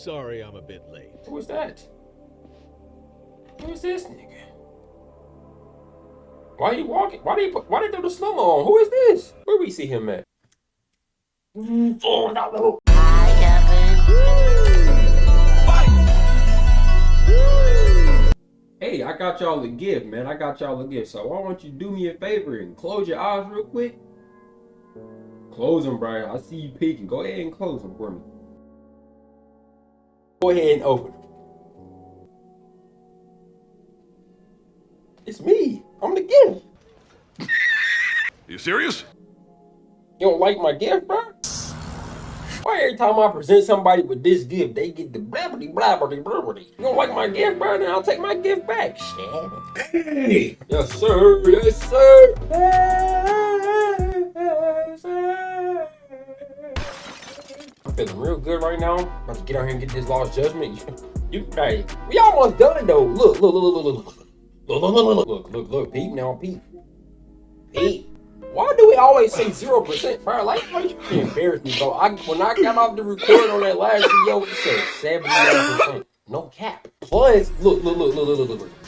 sorry I'm a bit late. Who is that? Who is this nigga? Why you walking? Why they throw the slow-mo on? Who is this? Where we see him at? Oh, no. Hey, I got y'all a gift, man. I got y'all a gift. So why don't you do me a favor and close your eyes real quick? Close them, Brian. I see you peeking. Go ahead and close them for me. Go ahead and open them. It's me. I'm the gift. You serious? You don't like my gift, bro? Why every time I present somebody with this gift, they get the blabbity blabbity blabbity? You don't like my gift, bro? Then I'll take my gift back. Shit. Hey. Yes, sir. Yes, sir. Yes, sir. I'm feeling real good right now. About to get out here and get this lost judgment. Hey, we almost done though. Look, peep now, peep. Why do we always say 0%, bro? Like, you can embarrass me, bro. When I got off the record on that last video, it said 79%. No cap. Plus, look.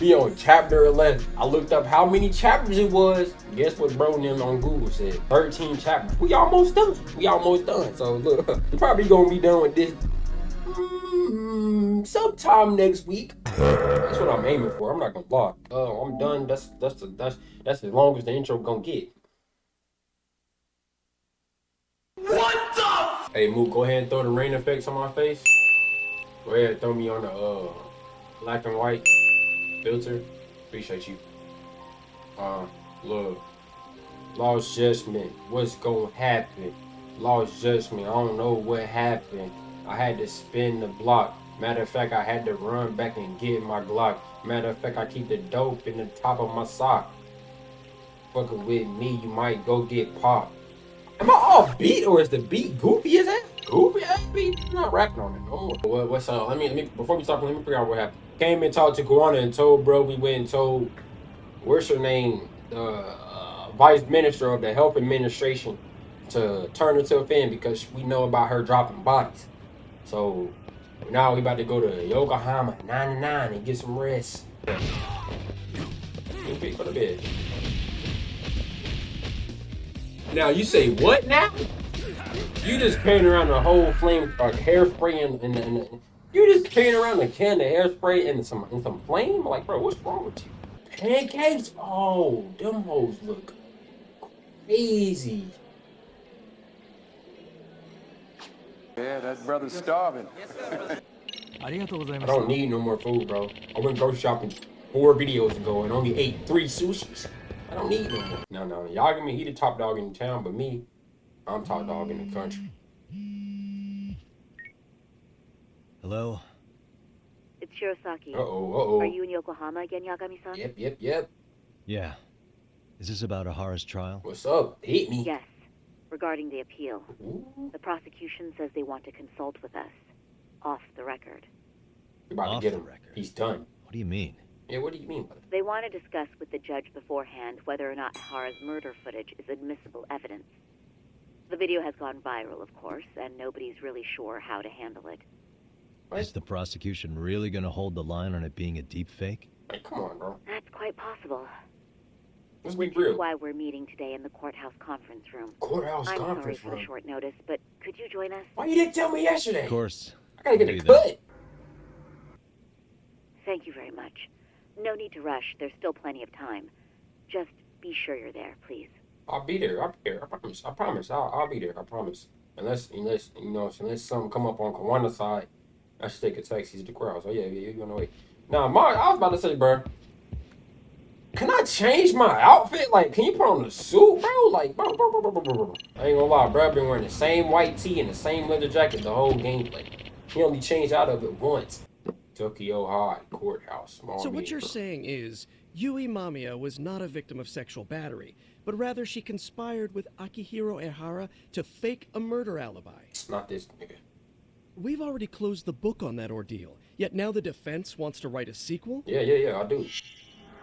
Be on chapter 11. I looked up how many chapters it was. Guess what bro and them on Google said? 13 chapters. We almost done. So look, we probably gonna be done with this sometime next week. That's what I'm aiming for. I'm not gonna lie. I'm done. That's as long as the intro gonna get. What the? Hey Mook, go ahead and throw the rain effects on my face. Go ahead and throw me on the black and white filter. Appreciate you. Look. Lost Judgement. What's gonna happen? Lost Judgement. I don't know what happened. I had to spin the block. Matter of fact, I had to run back and get my Glock. Matter of fact, I keep the dope in the top of my sock. Fucking with me, you might go get popped. Am I off beat or is the beat goofy as that? Goofy ass beat? I'm not rapping on it no more. What's up? Let me before we start, let me figure out what happened. Came and talked to Kawana and told bro we went and told what's her name? Vice Minister of the Health Administration to turn herself in because we know about her dropping bodies. So now we about to go to Yokohama 99 and get some rest. Okay, go to bed. Now you say what now? You just carrying around the whole flame hairspray and you just carrying around a can of hairspray and some flame? Like, bro, what's wrong with you? Pancakes? Oh, them hoes look crazy. Yeah, that brother's starving. I don't need no more food, bro. I went grocery shopping 4 videos ago and only ate 3 sushis. I don't need no more. No. Y'all give me, he the top dog in town, but me, I'm top dog in the country. Hello? It's Shirosaki. Uh-oh. Are you in Yokohama again, Yagami-san? Yep. Yeah. Is this about Ahara's trial? What's up? Hit me. Yes. Regarding the appeal. Ooh. The prosecution says they want to consult with us. Off the record. You're about Off to get the him. record. He's done. What do you mean? Yeah, what do you mean? They want to discuss with the judge beforehand whether or not Hara's murder footage is admissible evidence. The video has gone viral, of course, and nobody's really sure how to handle it. What? Is the prosecution really going to hold the line on it being a deep fake? Hey, come on, bro. That's quite possible. Let's be Which real. is why we're meeting today in the courthouse conference room. Courthouse I'm sorry conference for the room. short notice, but could you join us? Why you didn't tell me yesterday? Of course. I gotta get I'll a be there. cut. Thank you very much. No need to rush. There's still plenty of time. Just be sure you're there, please. I'll be there. I promise. I'll be there. I promise. Unless something come up on Kawana's side, I should take a taxi to the crowd. So yeah, you're gonna wait. Now, I was about to say, bro. Can I change my outfit? Like, can you put on a suit, bro? Like, bro. I ain't gonna lie, bro. I've been wearing the same white tee and the same leather jacket the whole gameplay. He only changed out of it once. Tokyo High Courthouse. So what you're saying is, Yui Mamiya was not a victim of sexual battery, but rather she conspired with Akihiro Ehara to fake a murder alibi. Not this nigga. We've already closed the book on that ordeal, yet now the defense wants to write a sequel? Yeah, I do.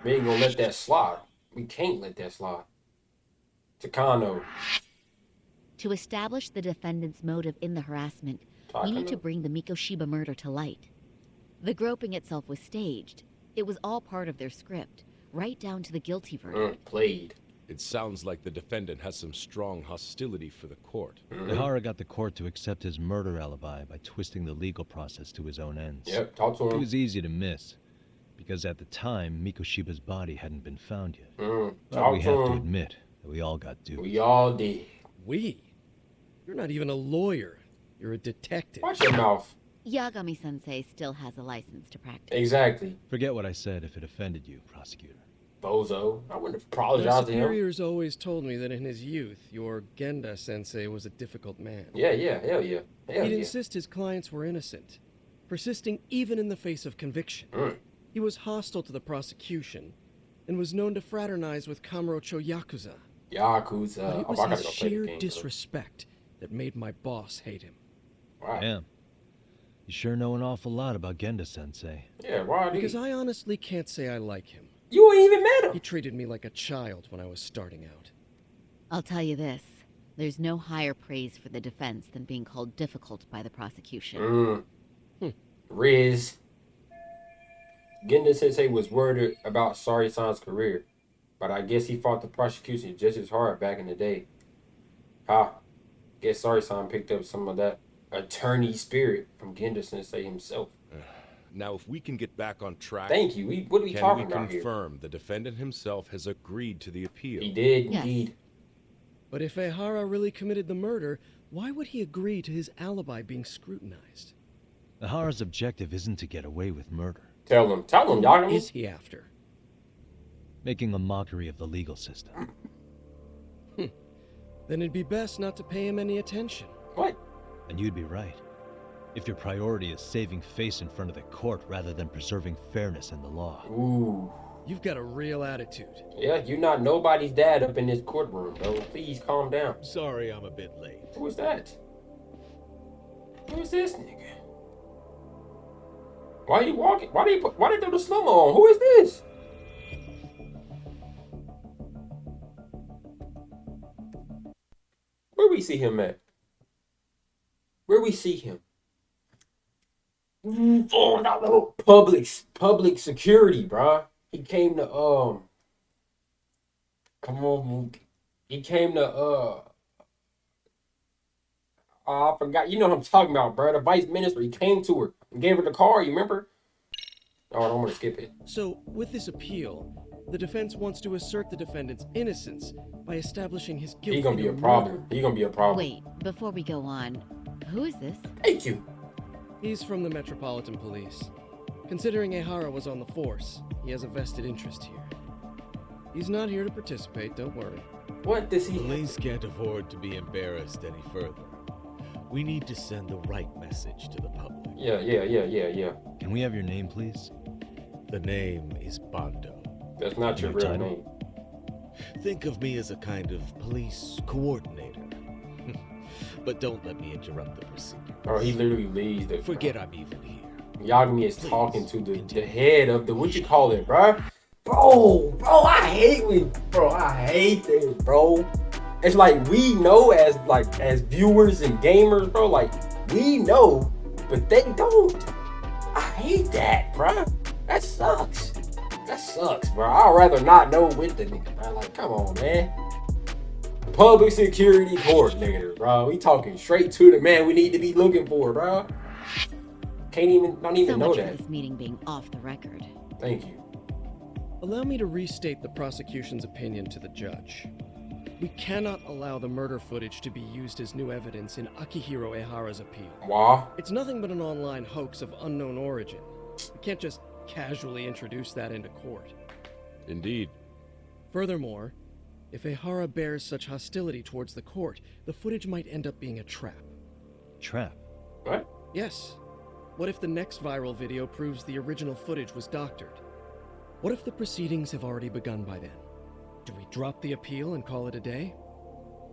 We ain't gonna let that slide. We can't let that slide. Takano. To establish the defendant's motive in the harassment, We need to bring the Mikoshiba murder to light. The groping itself was staged. It was all part of their script, right down to the guilty verdict. Played. It sounds like the defendant has some strong hostility for the court. Ihara got the court to accept his murder alibi by twisting the legal process to his own ends. Yep, talk to him. It was easy to miss, because at the time, Mikoshiba's body hadn't been found yet. But we have to admit that we all got duped. We all did. We? You're not even a lawyer. You're a detective. Watch your mouth. Yagami-sensei still has a license to practice. Exactly. Forget what I said if it offended you, prosecutor. Bozo. I wouldn't have My apologized to him. superiors always told me that in his youth, your Genda-sensei was a difficult man. Yeah, hell yeah. Hell He'd yeah. insist his clients were innocent, persisting even in the face of conviction. He was hostile to the prosecution, and was known to fraternize with Kamurocho Yakuza. Yakuza. But it Oh, was I gotta his go play the sheer game. disrespect that made my boss hate him. Why? Damn. You sure know an awful lot about Genda-sensei. Yeah, why? Because I honestly can't say I like him. You ain't even met He him. treated me like a child when I was starting out. I'll tell you this. There's no higher praise for the defense than being called difficult by the prosecution. Riz. Genda Sensei was worried about Sari-san's career, but I guess he fought the prosecution just as hard back in the day. Guess Sari-san picked up some of that attorney spirit from Genda Sensei himself. Now, if we can get back on track, Thank you. What are we can talking we about here? confirm the defendant himself has agreed to the appeal? He did, Yes. indeed. But if Ehara really committed the murder, why would he agree to his alibi being scrutinized? Ihara's objective isn't to get away with murder. Tell him, What Yagami. is he after? Making a mockery of the legal system. Then it'd be best not to pay him any attention. What? And you'd be right. If your priority is saving face in front of the court rather than preserving fairness in the law. Ooh. You've got a real attitude. Yeah, you're not nobody's dad up in this courtroom, bro. Please calm down. Sorry I'm a bit late. Who is that? Who is this nigga? Why are you walking? Why they throw the slow-mo on? Who is this? Where we see him at? Where we see him? Oh, no. Public security, bruh. He came to come on, Mook. He came to oh, I forgot. You know what I'm talking about, bro. The vice minister. He came to her and gave her the car. You remember? Oh, I don't want to skip it. So, with this appeal, the defense wants to assert the defendant's innocence by establishing his guilt. He gonna be a in problem. murder. He gonna be a problem. Wait, before we go on, who is this? Thank you. He's from the Metropolitan Police. Considering Ehara was on the force, he has a vested interest here. He's not here to participate, don't worry. What does he? Police can't afford to be embarrassed any further. We need to send the right message to the public. Yeah. Can we have your name, please? The name is Bando. That's not your Your real title? name. Think of me as a kind of police coordinator. But don't let me interrupt the proceedings. Oh, he literally leads the. Forget I'm even here. Yagami is Please, talking to the continue. head of the what you call it, bro? Bro, I hate this, bro. It's like we know as viewers and gamers, bro. Like we know, but they don't. I hate that, bro. That sucks. Bro. I'd rather not know with the nigga, bro. Like, come on, man. Public security coordinator, bro. We talking straight to the man we need to be looking for, bro. Don't even So know much that. for this meeting being off the record. Thank you. Allow me to restate the prosecution's opinion to the judge. We cannot allow the murder footage to be used as new evidence in Akihiro Ehara's appeal. Why? It's nothing but an online hoax of unknown origin. We can't just casually introduce that into court. Indeed. Furthermore, if Ehara bears such hostility towards the court, the footage might end up being a trap. Trap. What? Yes. What if the next viral video proves the original footage was doctored? What if the proceedings have already begun by then? Do we drop the appeal and call it a day?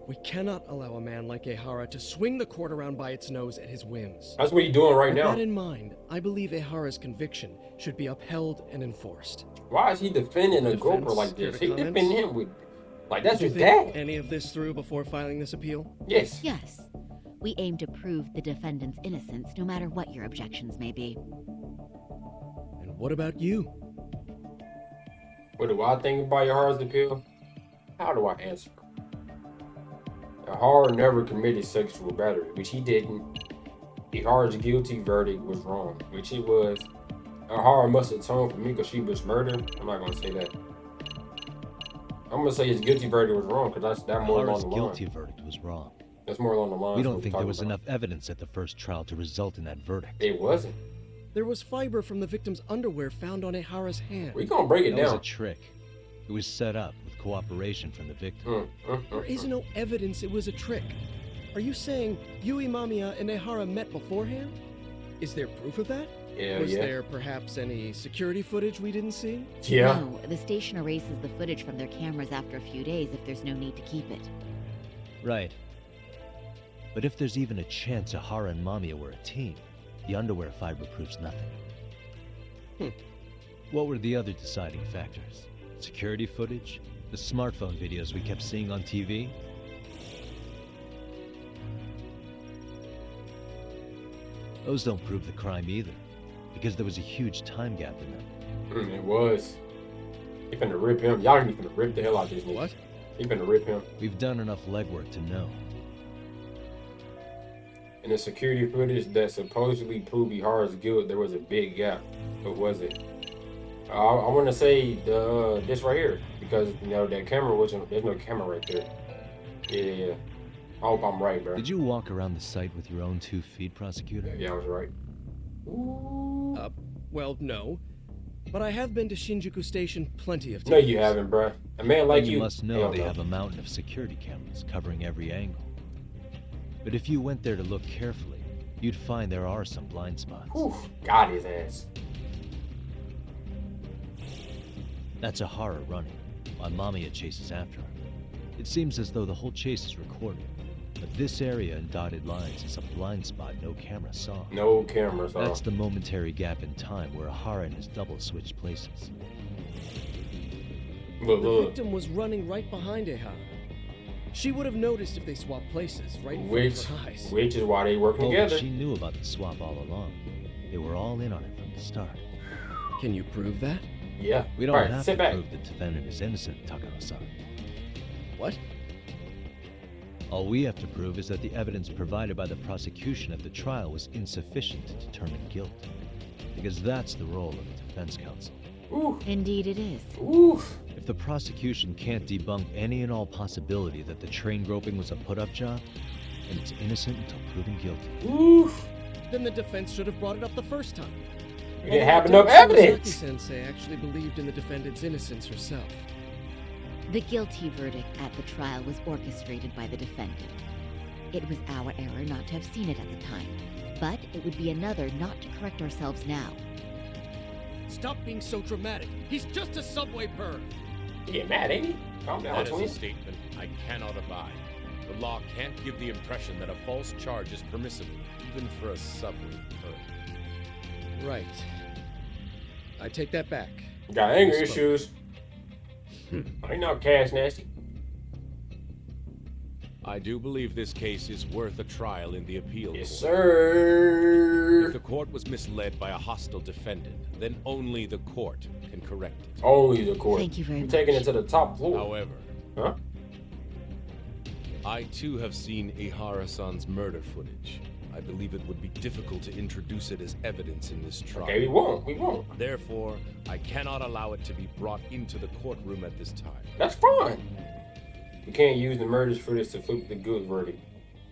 We cannot allow a man like Ehara to swing the court around by its nose at his whims. That's what he's doing right With now. that in mind, I believe Ehara's conviction should be upheld and enforced. Why is he defending a Defense, GoPro like care this? to He comments? defending him with, like, that's Did you his think dad. any of this through before filing this appeal? Yes. Yes. We aim to prove the defendant's innocence, no matter what your objections may be. And what about you? What do I think about Yahara's appeal? How do I answer? Yahara never committed sexual battery, which he didn't. Yahara's guilty verdict was wrong, which it was. Yahara must atone for Mikoshiba's murder. I'm not gonna say that. I'm gonna say his guilty verdict was wrong because that's more along the line. Guilty verdict was wrong. That's more along the line. We don't think there was enough evidence at the first trial to result in that verdict. It wasn't. There was fiber from the victim's underwear found on Ehara's hand. We gonna break it down. That was a trick. It was set up with cooperation from the victim. There is no evidence it was a trick. Are you saying Yui Mamiya and Ehara met beforehand? Is there proof of that? Was there perhaps any security footage we didn't see? Yeah. No, the station erases the footage from their cameras after a few days if there's no need to keep it. Right. But if there's even a chance Ehara and Mamiya were a team, the underwear fiber proves nothing. What were the other deciding factors? Security footage? The smartphone videos we kept seeing on TV? Those don't prove the crime either, because there was a huge time gap in them. It was. He finna rip him. Y'all need finna rip the hell out of this nigga. What? He finna rip him. We've done enough legwork to know. In the security footage that supposedly proved Ihara's guilt, there was a big gap. What was it? I want to say this right here, because you know that camera wasn't. There's no camera right there. Yeah. I hope I'm right, bro. Did you walk around the site with your own 2 feet, prosecutor? Yeah, I was right. Ooh. Well, no. But I have been to Shinjuku Station plenty of times. No, you haven't, bro. A man like you must know they no. have a mountain of security cameras covering every angle. But if you went there to look carefully, you'd find there are some blind spots. Oof, got his ass. That's Ehara running, while Mamiya chases after her. It seems as though the whole chase is recorded, but this area in dotted lines is a blind spot no camera saw. No camera saw. That's the momentary gap in time where Ehara and his double switched places. The victim was running right behind Ehara. She would have noticed if they swapped places, right in front of her eyes. Which is why they working together. She knew about the swap all along. They were all in on it from the start. Can you prove that? Yeah. We don't have to prove the defendant is innocent, Takano-san. What? All we have to prove is that the evidence provided by the prosecution at the trial was insufficient to determine guilt. Because that's the role of the defense counsel. Ooh. Indeed it is. Oof. If the prosecution can't debunk any and all possibility that the train groping was a put-up job, then it's innocent until proven guilty. Oof. Then the defense should have brought it up the first time. We didn't have enough evidence. Sensei actually believed in the defendant's innocence herself. The guilty verdict at the trial was orchestrated by the defendant. It was our error not to have seen it at the time, but it would be another not to correct ourselves now. Stop being so dramatic. He's just a subway perv. You get mad, ain't he? Calm down, That is Tony. a statement I cannot abide. The law can't give the impression that a false charge is permissible, even for a subway perv. Right. I take that back. Got anger issues. I ain't no cash nasty. I do believe this case is worth a trial in the appeal Yes, court. sir. If the court was misled by a hostile defendant, then only the court can correct it. Only the court. Thank you very We're much. taking it to the top floor. However, Huh? I too have seen Ihara-san's murder footage. I believe it would be difficult to introduce it as evidence in this trial. Okay, we won't. We won't. Therefore, I cannot allow it to be brought into the courtroom at this time. That's fine. We can't use the murders footage to flip the good verdict.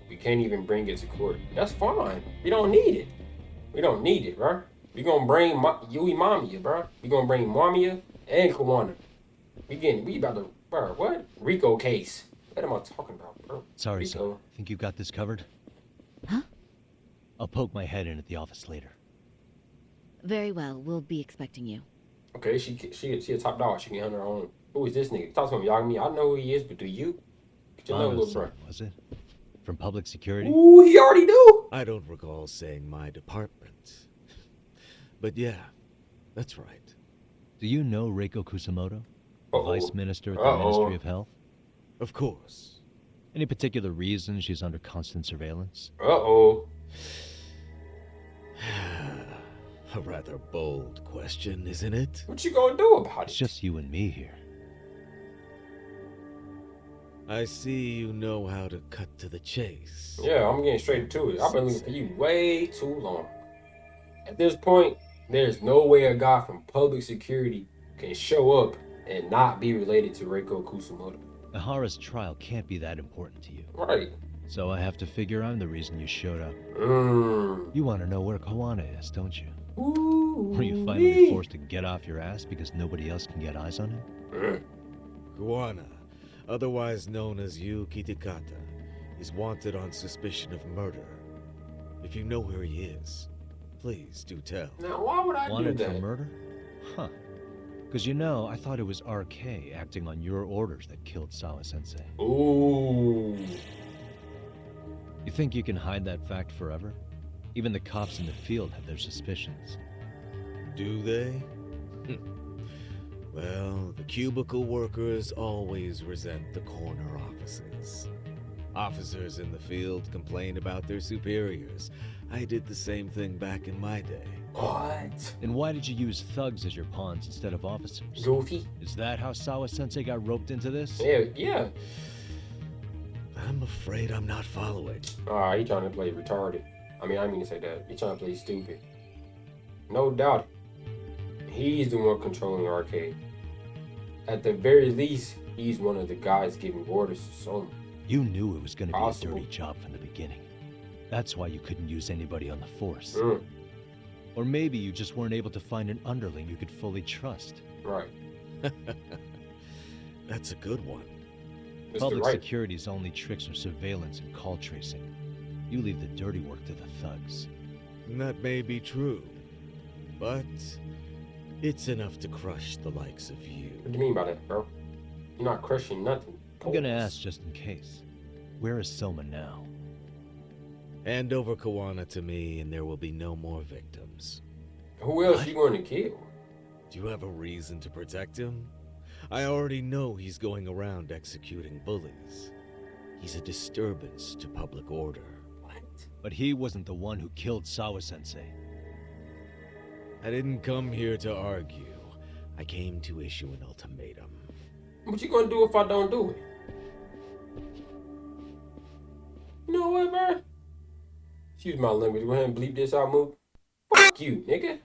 We can't even bring it to court. That's fine. We don't need it. We don't need it, bro. We gonna bring Yui Mamiya, bro. We gonna bring Mamiya and Kawana. We about to, bro, what? Rico case. What am I talking about, bro? Sorry, Rico. sir. Think you got this covered? Huh? I'll poke my head in at the office later. Very well, we'll be expecting you. Okay, she a top dog. She can handle her own. Who is this nigga? Talk to him, Yagami. I know who he is, but do you? Get your little bro. Son, was it? From public security? Ooh, he already do. I don't recall saying my department. But yeah, that's right. Do you know Reiko Kusamoto? The Uh-oh. Vice Minister at the Ministry of Health? Of course. Any particular reason she's under constant surveillance? Uh-oh. A rather bold question, isn't it? What you gonna do about It's it? just you and me here. I see you know how to cut to the chase. Yeah, I'm getting straight to it. I've been looking for you way too long. At this point, there's no way a guy from public security can show up and not be related to Reiko Kusumoto. Ahara's trial can't be that important to you. Right. So I have to figure I'm the reason you showed up. Mmm. You want to know where Kawana is, don't you? Ooh. Were you finally forced to get off your ass because nobody else can get eyes on him? Guana, otherwise known as Yu Kitakata, is wanted on suspicion of murder. If you know where he is, please do tell. Now, why would I Wanted do for that? murder? Huh. Because you know, I thought it was RK acting on your orders that killed Sawa-sensei. Ooh. You think you can hide that fact forever? Even the cops in the field have their suspicions. Do they? Well, the cubicle workers always resent the corner offices. Officers in the field complain about their superiors. I did the same thing back in my day. What? Then why did you use thugs as your pawns instead of officers? Goofy? Is that how Sawa-sensei got roped into this? Yeah. I'm afraid I'm not following. He trying to play retarded. I mean, I didn't mean to say that. He trying to play stupid. No doubt. He's the one controlling Arcade. At the very least, he's one of the guys giving orders to Soma. You knew it was going to be Possible. a dirty job from the beginning. That's why you couldn't use anybody on the force. Mm, Or maybe you just weren't able to find an underling you could fully trust. right. That's a good one. Mr. Public Right. security's only tricks are surveillance and call tracing. You leave the dirty work to the thugs. That may be true, but it's enough to crush the likes of you. What do you mean by that, bro? You're not crushing nothing. I'm gonna ask just in case. Where is Soma now? Hand over Kawana to me and there will be no more victims. Who else you going to kill? Do you have a reason to protect him? I already know he's going around executing bullies. He's a disturbance to public order. What? But he wasn't the one who killed Sawa-sensei. I didn't come here to argue. I came to issue an ultimatum. What you gonna do if I don't do it? You know what, bro? Excuse my language. Go ahead and bleep this out, Mook. Fuck you, nigga.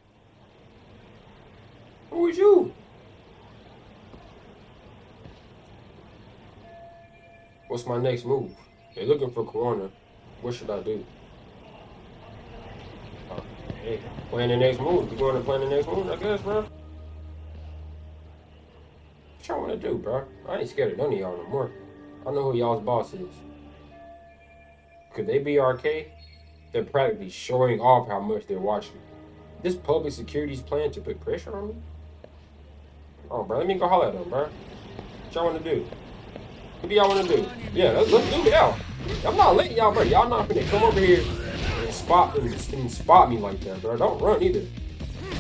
Who was you? What's my next move? They're looking for Kawana. What should I do? Hey, plan the next move. You going to plan the next move, I guess, bro? What y'all want to do, bro? I ain't scared of none of y'all no more. I know who y'all's boss is. Could they be RK? They're practically showing off how much they're watching. This public security's plan to put pressure on me? Oh, bro, let me go holler at them, bro. What y'all want to do? What do y'all want to do? Yeah, let's do it out. I'm not letting y'all, bro. Y'all not gonna come over here and spot me like that, bro. Don't run either.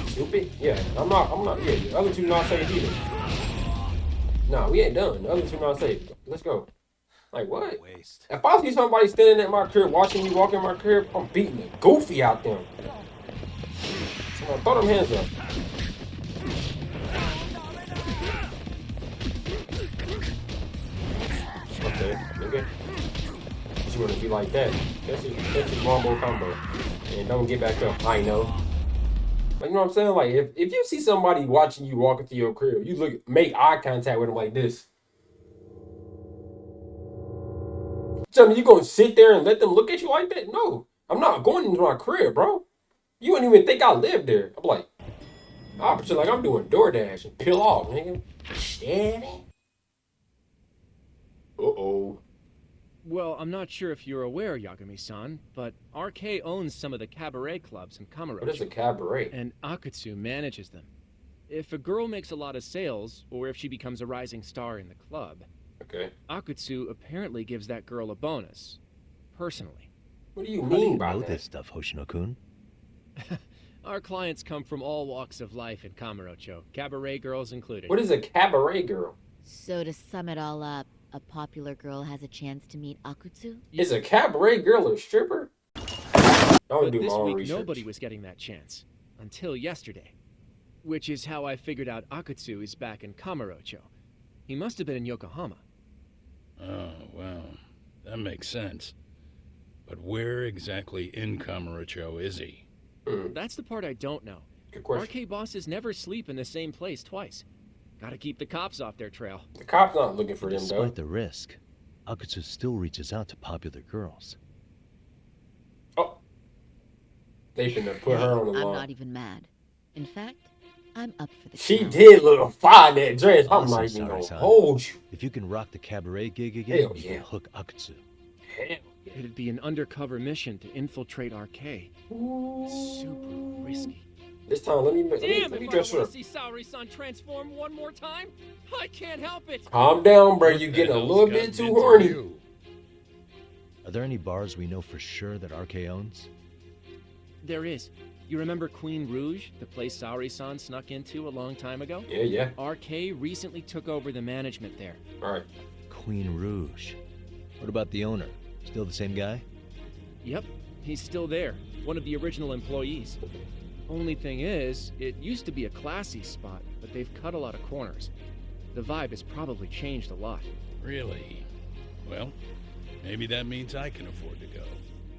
Stupid. Yeah, I'm not. Yeah, the other two not safe either. Nah, we ain't done. The other two not safe. Let's go. Like what? Waste. If I see somebody standing at my crib watching me walk in my crib, I'm beating the goofy out them. So throw them hands up. Okay, nigga. You wanna be like that. That's your wombo combo. And don't get back up. I know. Like, you know what I'm saying? Like, if you see somebody watching you walking through your crib, you make eye contact with them like this. Tell me you gonna sit there and let them look at you like that? No. I'm not going into my crib, bro. You wouldn't even think I live there. I'm like, I'll pretend like I'm doing DoorDash and peel off, nigga. Steady. Uh-oh. Well, I'm not sure if you're aware, Yagami-san, but RK owns some of the cabaret clubs in Kamurocho. What is a cabaret? And Akutsu manages them. If a girl makes a lot of sales, or if she becomes a rising star in the club, Okay. Akutsu apparently gives that girl a bonus. Personally. What do you How do mean you by know that? this stuff, Hoshino-kun? Our clients come from all walks of life in Kamurocho, cabaret girls included. What is a cabaret girl? So to sum it all up, a popular girl has a chance to meet Akutsu? Is a cabaret girl a stripper? I would But do my this own week, research. nobody was getting that chance. Until yesterday. Which is how I figured out Akutsu is back in Kamurocho. He must have been in Yokohama. Oh, well, that makes sense. But where exactly in Kamurocho is he? That's the part I don't know. Good question. RK bosses never sleep in the same place twice. Gotta keep the cops off their trail. The cop's not looking for them, Despite though. the risk, Akutsu still reaches out to popular girls. Oh. They finna put her on the I'm line. not even mad. In fact, I'm up for the She challenge. did look fine that dress. I'm Awesome, not even gonna Sari-san. hold you. If you can rock the cabaret gig again, Hell you yeah. can hook Akutsu. Hell yeah. It'd be an undercover mission to infiltrate RK. Super risky. This time, let me Damn, let me if I dress her want up. to see Saori-san transform one more time, I can't help it. Calm down, bro. You What getting the a hell's little gotten bit too into horny. you? Are there any bars we know for sure that RK owns? There is. You remember Queen Rouge, the place Saori-san snuck into a long time ago? Yeah. RK recently took over the management there. All right. Queen Rouge. What about the owner? Still the same guy? Yep, he's still there. One of the original employees. Only thing is, it used to be a classy spot, but they've cut a lot of corners. The vibe has probably changed a lot. Really? Well, maybe that means I can afford to go.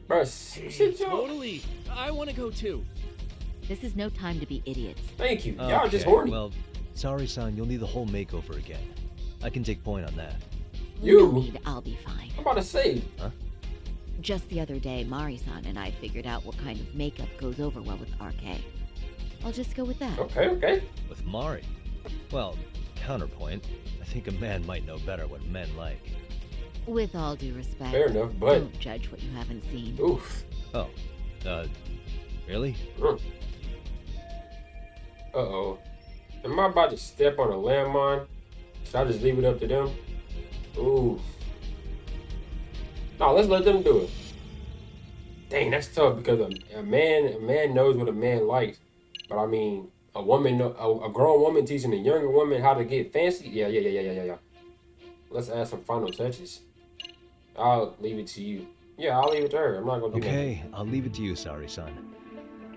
Bro, sit your... Totally. I want to go too. This is no time to be idiots. Thank you. Y'all just Okay, horny. Well, sorry-san, you'll need the whole makeover again. I can take point on that. You? No need, I'll be fine. I'm about to say. Just the other day, Mari-san and I figured out what kind of makeup goes over well with RK. I'll just go with that. Okay. With Mari? Well, counterpoint. I think a man might know better what men like. With all due respect, Fair enough, but... don't judge what you haven't seen. Oof. Oh, really? Uh-oh. Am I about to step on a landmine? Should I just leave it up to them? Ooh. No, let's let them do it. Dang, that's tough because a man knows what a man likes. But I mean, a grown woman teaching a younger woman how to get fancy. Yeah. Let's add some final touches. I'll leave it to you. Yeah, I'll leave it to her. I'm not gonna do that. Okay, I'll leave it to you, sorry-san.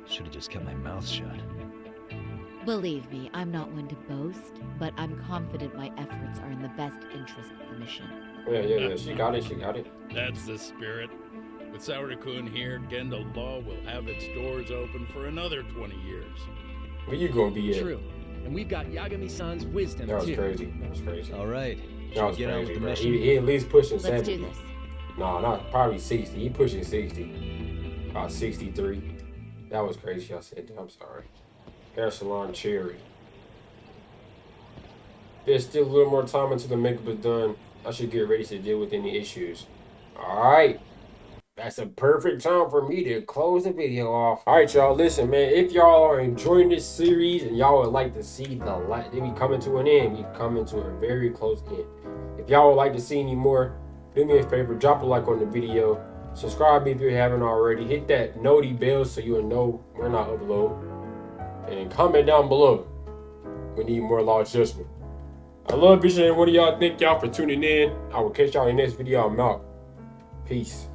Should have just kept my mouth shut. Believe me, I'm not one to boast, but I'm confident my efforts are in the best interest of the mission. Yeah. She got it. That's the spirit. With Saori-kun here, Gendo Law will have its doors open for another 20 years. Where you gonna be at? True. And we've got Yagami-san's wisdom That was too. crazy. All right. That was Get on with crazy, the bro. mission. He at least pushing Let's 70. do this. No, not probably 60. He pushing 60. About 63. That was crazy. I said, I'm sorry. Hair salon cherry. There's still a little more time until the makeup is done. I should get ready to deal with any issues. Alright. That's a perfect time for me to close the video off. Alright, y'all. Listen, man. If y'all are enjoying this series and y'all would like to see the light, they be coming to an end. We coming to a very close end. If y'all would like to see any more, do me a favor. Drop a like on the video. Subscribe if you haven't already. Hit that noti bell so you'll know when I upload. And comment down below. We need more Lost Judgment. I love each and every one of y'all. Thank y'all for tuning in. I will catch y'all in the next video. I'm out. Peace.